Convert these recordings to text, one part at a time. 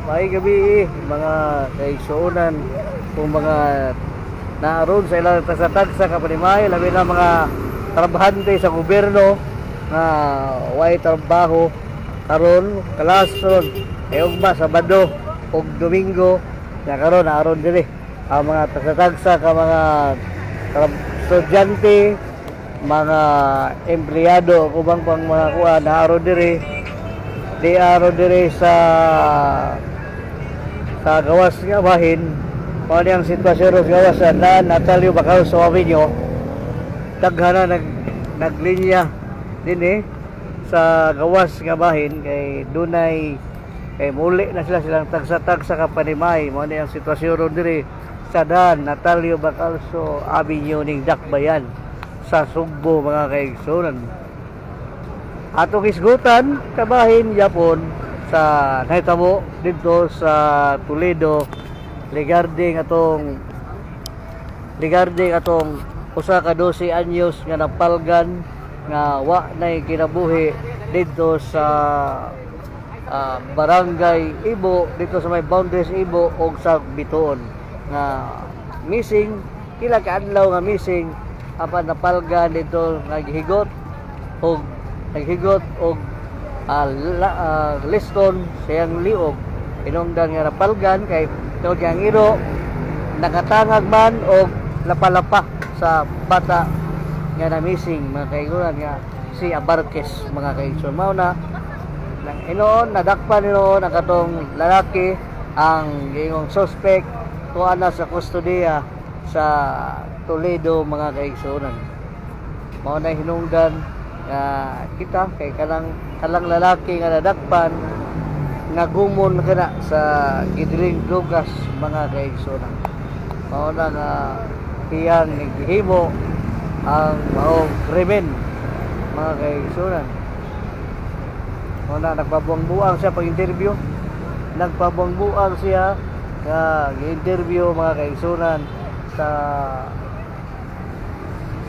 May gabi mga kaigsuonan kung mga naaron sa ilang tagsa-tagsa kapanimay, labi na mga trabahante sa gobyerno na way trabaho karon kalason ay ugma Sabado ug Domingo na karon naaron diri ang mga tagsa-tagsa ka mga estudyante, mga empleyado o kubang pang mga kuha naaron diri di aron diri sa gawas nga bahin. Mao ni ang sitwasyon sa gawas sa Natalio Bacal sa Avenue. Daghana naglinya dinhi sa gawas nga bahin kay dunay kay muli na silang tagsa-tagsa ka panimay. Mao ni ang sitwasyon ron diri sa Natalio Bacal sa Avenue ning Dakbayan sa Sugbo mga kaigsunan. Atong isgutan kabahin Japon sa nahitabo dito sa Toledo regarding atong usa ka 12 anyos nga napalgan nga wa nay kinabuhi dito sa Barangay Ibo dito sa may boundaries Ibo ug sa Bituon nga missing pila ka adlaw nga missing apan napalgan dito naghigot og liston siyang liog inungdan nga napalgan kay tungod nga iro nakatangag man og lapalapa sa bata nga na missing mga kaiguran nga si Abarques mga kaigsoon. Mao na inoon nadakpan inoon ang katong lalaki ang giingong suspect tuwa na sa kustodiya sa Toledo mga kaigsuonan. Mao na hinungdan kita kay kanang lalaki nga nadakpan nagumon kana sa gidiling lugas mga kaigsuonan. Mao na nga tiyang gihimo ang maong krimen mga kaigsuonan. Mao na nagpabuang-buang siya pag-interview. Nagpabuang-buang siya nga gi-interview mga kaigsuonan sa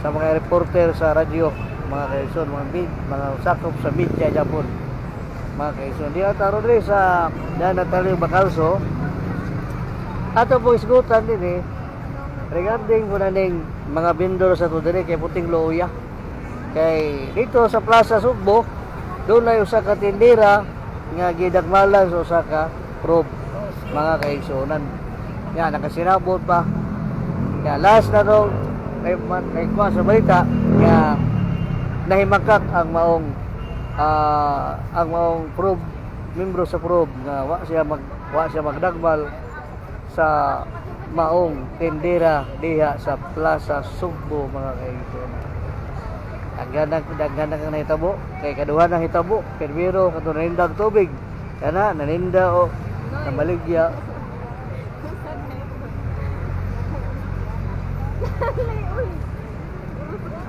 mga reporter sa radyo mga kaigsoon, mga sakop sa media Japon mga kaigsoon. Di ataro rin sa Natalio Bacal ato po isgutan din regarding kung naning mga vendor sa to dire kay puting loya kay dito sa Plaza Sugbo doon ay usa ka tindera nga gidagmalan sa usa ka prob mga kaigsuonan nga nakasinabot pa nga last na daw kay kuha sa balita nga nahimakak ang maong prob membro sa prob nga wa siya magdagmal sa maong tindera diha sa Plaza Sugbo mga kaigsoon. Daghan ang nahitabo kay kaduha nang hitabo pero kato nanindag tubig kana naninda o namaligya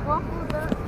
Wapo